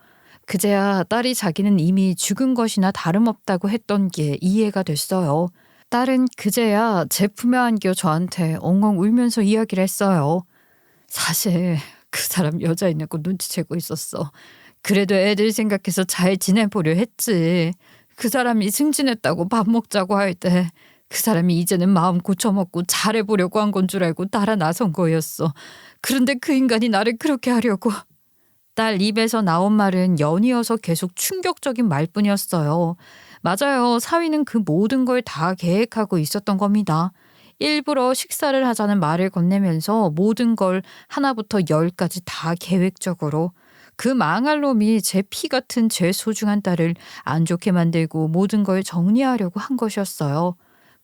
그제야 딸이 자기는 이미 죽은 것이나 다름없다고 했던 게 이해가 됐어요. 딸은 그제야 제 품에 안겨 저한테 엉엉 울면서 이야기를 했어요. 사실 그 사람 여자 있는 거 눈치채고 있었어. 그래도 애들 생각해서 잘 지내보려 했지. 그 사람이 승진했다고 밥 먹자고 할 때 그 사람이 이제는 마음 고쳐먹고 잘해보려고 한 건 줄 알고 따라 나선 거였어. 그런데 그 인간이 나를 그렇게 하려고. 딸 입에서 나온 말은 연이어서 계속 충격적인 말뿐이었어요. 맞아요. 사위는 그 모든 걸 다 계획하고 있었던 겁니다. 일부러 식사를 하자는 말을 건네면서 모든 걸 하나부터 열까지 다 계획적으로. 그 망할 놈이 제 피 같은 제 소중한 딸을 안 좋게 만들고 모든 걸 정리하려고 한 것이었어요.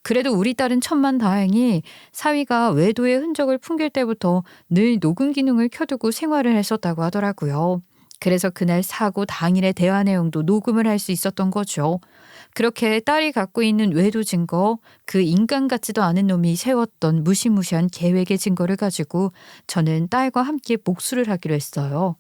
그래도 우리 딸은 천만다행히 사위가 외도의 흔적을 풍길 때부터 늘 녹음 기능을 켜두고 생활을 했었다고 하더라고요. 그래서 그날 사고 당일의 대화 내용도 녹음을 할 수 있었던 거죠. 그렇게 딸이 갖고 있는 외도 증거, 그 인간 같지도 않은 놈이 세웠던 무시무시한 계획의 증거를 가지고 저는 딸과 함께 복수를 하기로 했어요.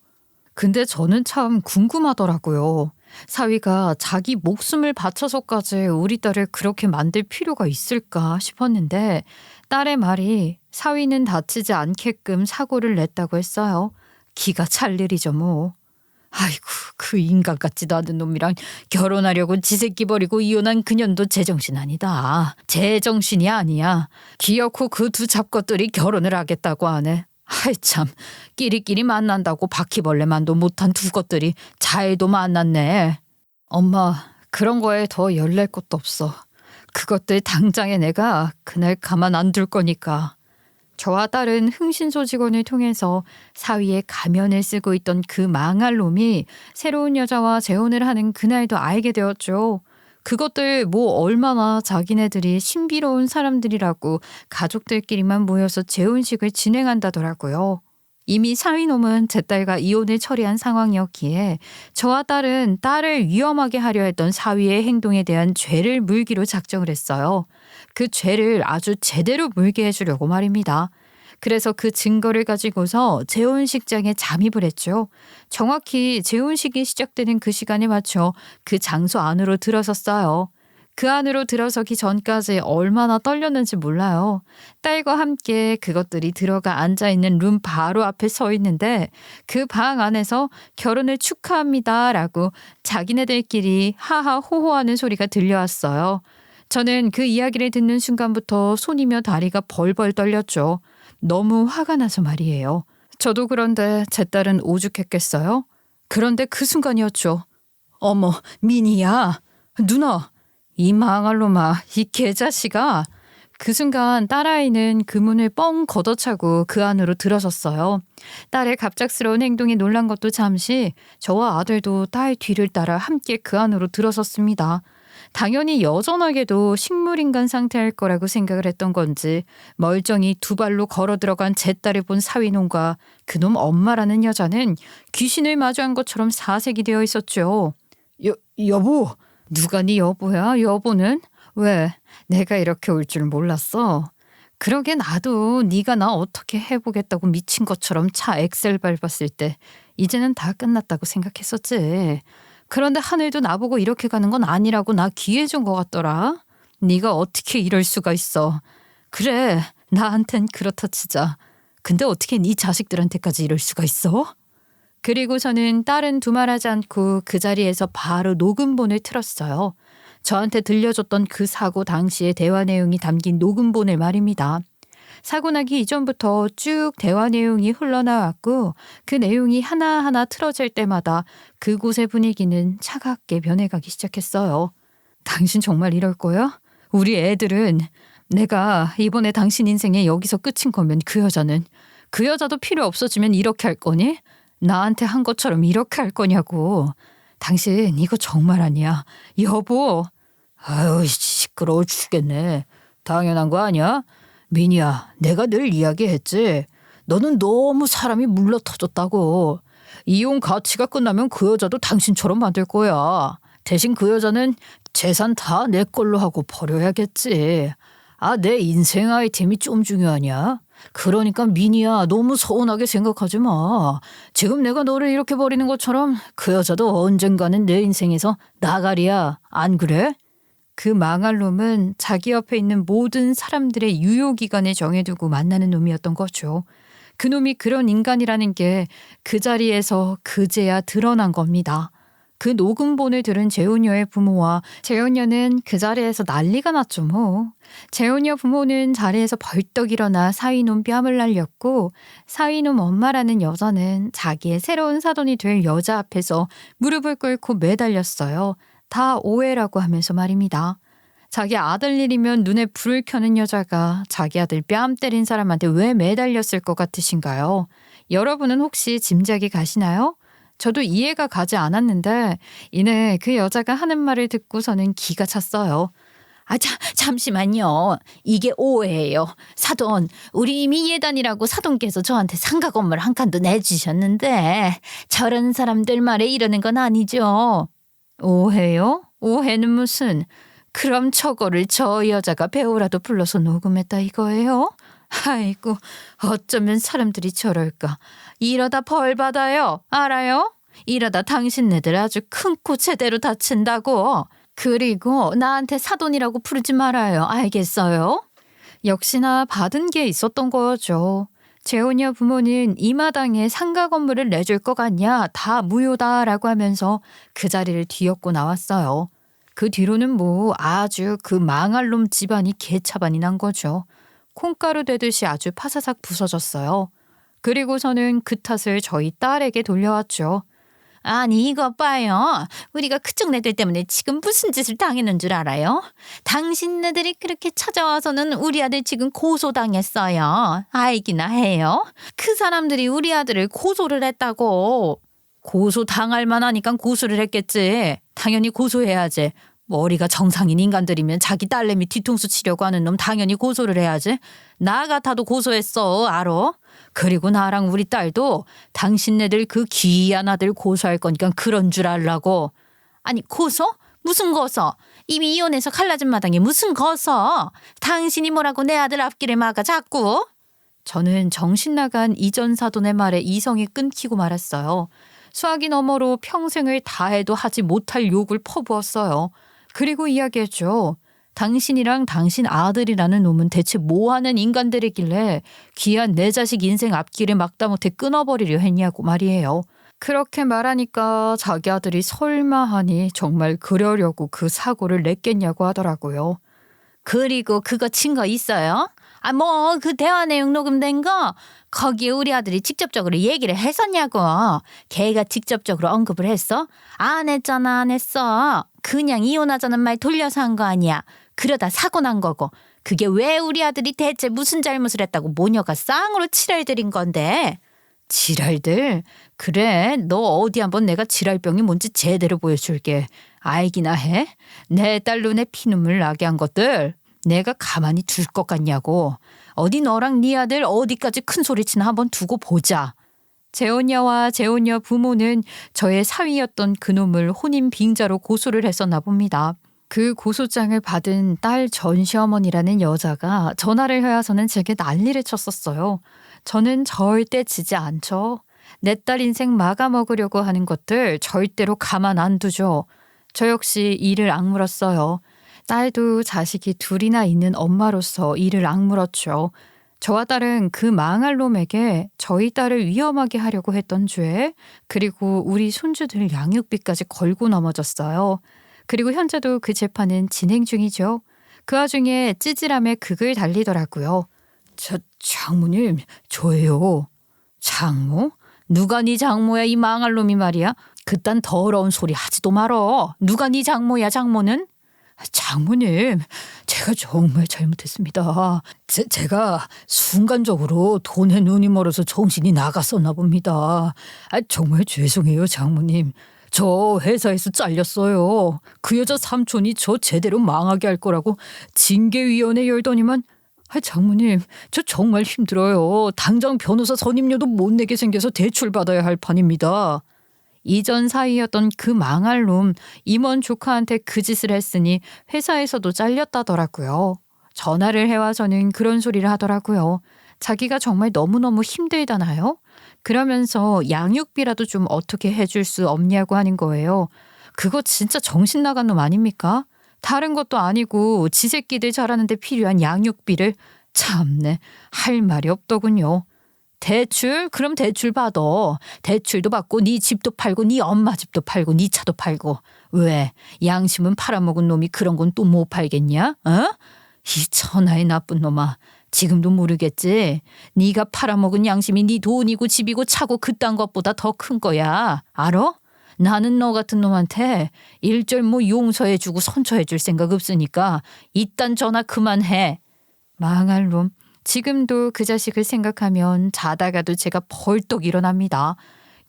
근데 저는 참 궁금하더라고요. 사위가 자기 목숨을 바쳐서까지 우리 딸을 그렇게 만들 필요가 있을까 싶었는데 딸의 말이 사위는 다치지 않게끔 사고를 냈다고 했어요. 기가 찰 일이죠 뭐. 아이고 그 인간 같지도 않은 놈이랑 결혼하려고 지새끼 버리고 이혼한 그년도 제정신 아니다. 제정신이 아니야. 기어코 그 두 잡것들이 결혼을 하겠다고 하네. 아이 참 끼리끼리 만난다고 바퀴벌레만도 못한 두 것들이 자해도 만났네. 엄마 그런 거에 더 열낼 것도 없어. 그것들 당장에 내가 그날 가만 안 둘 거니까. 저와 딸은 흥신소 직원을 통해서 사위의 가면을 쓰고 있던 그 망할 놈이 새로운 여자와 재혼을 하는 그날도 알게 되었죠. 그것들 뭐 얼마나 자기네들이 신비로운 사람들이라고 가족들끼리만 모여서 재혼식을 진행한다더라고요. 이미 사위놈은 제 딸과 이혼을 처리한 상황이었기에 저와 딸은 딸을 위험하게 하려 했던 사위의 행동에 대한 죄를 물기로 작정을 했어요. 그 죄를 아주 제대로 물게 해주려고 말입니다. 그래서 그 증거를 가지고서 재혼식장에 잠입을 했죠. 정확히 재혼식이 시작되는 그 시간에 맞춰 그 장소 안으로 들어섰어요. 그 안으로 들어서기 전까지 얼마나 떨렸는지 몰라요. 딸과 함께 그것들이 들어가 앉아있는 룸 바로 앞에 서 있는데 그 방 안에서 결혼을 축하합니다라고 자기네들끼리 하하호호하는 소리가 들려왔어요. 저는 그 이야기를 듣는 순간부터 손이며 다리가 벌벌 떨렸죠. 너무 화가 나서 말이에요. 저도 그런데 제 딸은 오죽했겠어요? 그런데 그 순간이었죠. 어머, 미니야. 누나. 이 망할 놈아, 이 개자식아. 그 순간 딸아이는 그 문을 뻥 걷어차고 그 안으로 들어섰어요. 딸의 갑작스러운 행동에 놀란 것도 잠시 저와 아들도 딸 뒤를 따라 함께 그 안으로 들어섰습니다. 당연히 여전하게도 식물인간 상태일 거라고 생각을 했던 건지 멀쩡히 두 발로 걸어 들어간 제 딸을 본 사위놈과 그놈 엄마라는 여자는 귀신을 마주한 것처럼 사색이 되어 있었죠. 여보. 누가 네 여보야? 여보는? 왜? 내가 이렇게 올 줄 몰랐어. 그러게 나도 네가 나 어떻게 해보겠다고 미친 것처럼 차 엑셀 밟았을 때 이제는 다 끝났다고 생각했었지. 그런데 하늘도 나보고 이렇게 가는 건 아니라고 나 기회준 것 같더라. 네가 어떻게 이럴 수가 있어. 그래 나한텐 그렇다 치자. 근데 어떻게 네 자식들한테까지 이럴 수가 있어? 그리고서는 딸은 두말하지 않고 그 자리에서 바로 녹음본을 틀었어요. 저한테 들려줬던 그 사고 당시의 대화 내용이 담긴 녹음본을 말입니다. 사고 나기 이전부터 쭉 대화 내용이 흘러나왔고 그 내용이 하나하나 틀어질 때마다 그곳의 분위기는 차갑게 변해가기 시작했어요. 당신 정말 이럴 거야? 우리 애들은 내가 이번에 당신 인생에 여기서 끝인 거면 그 여자도 필요 없어지면 이렇게 할 거니? 나한테 한 것처럼 이렇게 할 거냐고. 당신 이거 정말 아니야. 여보. 아유 시끄러워 죽겠네. 당연한 거 아니야? 미니야 내가 늘 이야기했지. 너는 너무 사람이 물러터졌다고. 이혼 가치가 끝나면 그 여자도 당신처럼 만들 거야. 대신 그 여자는 재산 다 내 걸로 하고 버려야겠지. 아, 내 인생 아이템이 좀 중요하냐? 그러니까 미니야 너무 서운하게 생각하지 마. 지금 내가 너를 이렇게 버리는 것처럼 그 여자도 언젠가는 내 인생에서 나가리야. 안 그래? 그 망할 놈은 자기 옆에 있는 모든 사람들의 유효기간을 정해두고 만나는 놈이었던 거죠. 그 놈이 그런 인간이라는 게 그 자리에서 그제야 드러난 겁니다. 그 녹음본을 들은 재혼녀의 부모와 재혼녀는 그 자리에서 난리가 났죠 뭐. 재혼녀 부모는 자리에서 벌떡 일어나 사위놈 뺨을 날렸고 사위놈 엄마라는 여자는 자기의 새로운 사돈이 될 여자 앞에서 무릎을 꿇고 매달렸어요. 다 오해라고 하면서 말입니다. 자기 아들 일이면 눈에 불을 켜는 여자가 자기 아들 뺨 때린 사람한테 왜 매달렸을 것 같으신가요? 여러분은 혹시 짐작이 가시나요? 저도 이해가 가지 않았는데 이내 그 여자가 하는 말을 듣고서는 기가 찼어요. 잠시만요. 이게 오해예요. 사돈, 우리 이미 예단이라고 사돈께서 저한테 상가 건물 한 칸도 내주셨는데 저런 사람들 말에 이러는 건 아니죠. 오해요? 오해는 무슨? 그럼 저거를 저 여자가 배우라도 불러서 녹음했다 이거예요? 아이고 어쩌면 사람들이 저럴까. 이러다 벌 받아요. 알아요? 이러다 당신네들 아주 큰 코 제대로 다친다고. 그리고 나한테 사돈이라고 부르지 말아요. 알겠어요? 역시나 받은 게 있었던 거죠. 재혼녀 부모는 이 마당에 상가 건물을 내줄 것 같냐, 다 무효다라고 하면서 그 자리를 뒤엎고 나왔어요. 그 뒤로는 뭐 아주 그 망할 놈 집안이 개차반이 난 거죠. 콩가루 되듯이 아주 파사삭 부서졌어요. 그리고서는 그 탓을 저희 딸에게 돌려왔죠. 아니 이거 봐요. 우리가 그쪽 네들 때문에 지금 무슨 짓을 당했는 줄 알아요? 당신네들이 그렇게 찾아와서는 우리 아들 지금 고소당했어요. 알기나 해요. 그 사람들이 우리 아들을 고소를 했다고. 고소당할 만하니까 고소를 했겠지. 당연히 고소해야지. 머리가 정상인 인간들이면 자기 딸내미 뒤통수 치려고 하는 놈 당연히 고소를 해야지. 나 같아도 고소했어. 알아? 그리고 나랑 우리 딸도 당신네들 그 귀한 아들 고소할 거니까 그런 줄 알라고. 아니 고소? 무슨 고소? 이미 이혼해서 갈라진 마당에 무슨 고소? 당신이 뭐라고 내 아들 앞길을 막아 자꾸? 저는 정신 나간 이전 사돈의 말에 이성이 끊기고 말았어요. 수화기 너머로 평생을 다해도 하지 못할 욕을 퍼부었어요. 그리고 이야기했죠. 당신이랑 당신 아들이라는 놈은 대체 뭐하는 인간들이길래 귀한 내 자식 인생 앞길을 막다 못해 끊어버리려 했냐고 말이에요. 그렇게 말하니까 자기 아들이 설마 하니 정말 그러려고 그 사고를 냈겠냐고 하더라고요. 그리고 그거 증거 있어요? 뭐 그 대화 내용 녹음된 거 거기에 우리 아들이 직접적으로 얘기를 했었냐고. 걔가 직접적으로 언급을 했어? 안 했잖아. 안 했어. 그냥 이혼하자는 말 돌려서 한 거 아니야. 그러다 사고 난 거고. 그게 왜 우리 아들이 대체 무슨 잘못을 했다고 모녀가 쌍으로 지랄들인 건데. 지랄들? 그래, 너 어디 한번 내가 지랄병이 뭔지 제대로 보여줄게. 알기나 해? 내 딸 눈에 피눈물 나게 한 것들 내가 가만히 둘 것 같냐고. 어디 너랑 네 아들 어디까지 큰 소리치나 한번 두고 보자. 재혼녀와 재혼녀 부모는 저의 사위였던 그놈을 혼인 빙자로 고소를 했었나 봅니다. 그 고소장을 받은 딸 전 시어머니라는 여자가 전화를 해와서는 제게 난리를 쳤었어요. 저는 절대 지지 않죠. 내 딸 인생 막아먹으려고 하는 것들 절대로 가만 안 두죠. 저 역시 이를 악물었어요. 딸도 자식이 둘이나 있는 엄마로서 이를 악물었죠. 저와 딸은 그 망할 놈에게 저희 딸을 위험하게 하려고 했던 죄, 그리고 우리 손주들 양육비까지 걸고 넘어졌어요. 그리고 현재도 그 재판은 진행 중이죠. 그 와중에 찌질함에 극을 달리더라고요. 장모님, 저예요. 장모? 누가 네 장모야 이 망할 놈이 말이야? 그딴 더러운 소리 하지도 말어. 누가 네 장모야 장모는? 장모님, 제가 정말 잘못했습니다. 제가 순간적으로 돈에 눈이 멀어서 정신이 나갔었나 봅니다. 정말 죄송해요, 장모님. 저 회사에서 잘렸어요. 그 여자 삼촌이 저 제대로 망하게 할 거라고 징계위원회 열더니만 장모님, 저 정말 힘들어요. 당장 변호사 선임료도 못 내게 생겨서 대출받아야 할 판입니다. 이전 사이였던 그 망할 놈 임원 조카한테 그 짓을 했으니 회사에서도 잘렸다더라고요. 전화를 해와서는 그런 소리를 하더라고요. 자기가 정말 너무너무 힘들다나요? 그러면서 양육비라도 좀 어떻게 해줄 수 없냐고 하는 거예요. 그거 진짜 정신 나간 놈 아닙니까? 다른 것도 아니고 지 새끼들 자라는데 필요한 양육비를 참네 할 말이 없더군요. 대출? 그럼 대출 받아. 대출도 받고 네 집도 팔고 네 엄마 집도 팔고 네 차도 팔고. 왜? 양심은 팔아먹은 놈이 그런 건 또 못 팔겠냐? 어? 이 천하의 나쁜 놈아. 지금도 모르겠지? 네가 팔아먹은 양심이 네 돈이고 집이고 차고 그딴 것보다 더 큰 거야. 알아? 나는 너 같은 놈한테 일절 뭐 용서해주고 선처해줄 생각 없으니까 이딴 전화 그만해. 망할 놈. 지금도 그 자식을 생각하면 자다가도 제가 벌떡 일어납니다.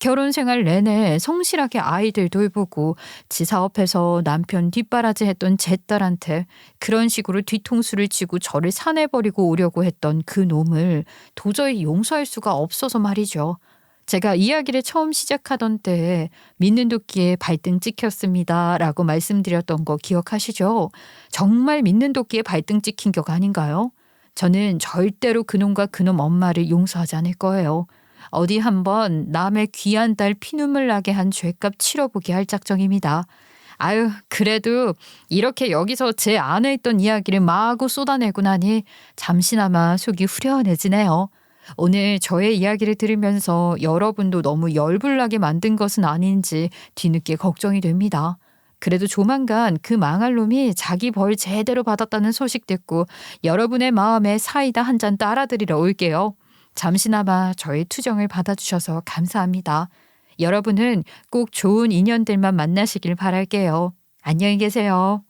결혼 생활 내내 성실하게 아이들 돌보고 지 사업해서 남편 뒷바라지 했던 제 딸한테 그런 식으로 뒤통수를 치고 저를 산해버리고 오려고 했던 그 놈을 도저히 용서할 수가 없어서 말이죠. 제가 이야기를 처음 시작하던 때에 믿는 도끼에 발등 찍혔습니다 라고 말씀드렸던 거 기억하시죠? 정말 믿는 도끼에 발등 찍힌 격 아닌가요? 저는 절대로 그놈과 그놈 엄마를 용서하지 않을 거예요. 어디 한번 남의 귀한 딸 피눈물 나게 한 죄값 치러보게 할 작정입니다. 아유, 그래도 이렇게 여기서 제 안에 있던 이야기를 마구 쏟아내고 나니 잠시나마 속이 후련해지네요. 오늘 저의 이야기를 들으면서 여러분도 너무 열불나게 만든 것은 아닌지 뒤늦게 걱정이 됩니다. 그래도 조만간 그 망할 놈이 자기 벌 제대로 받았다는 소식 듣고 여러분의 마음에 사이다 한 잔 따라드리러 올게요. 잠시나마 저의 투정을 받아주셔서 감사합니다. 여러분은 꼭 좋은 인연들만 만나시길 바랄게요. 안녕히 계세요.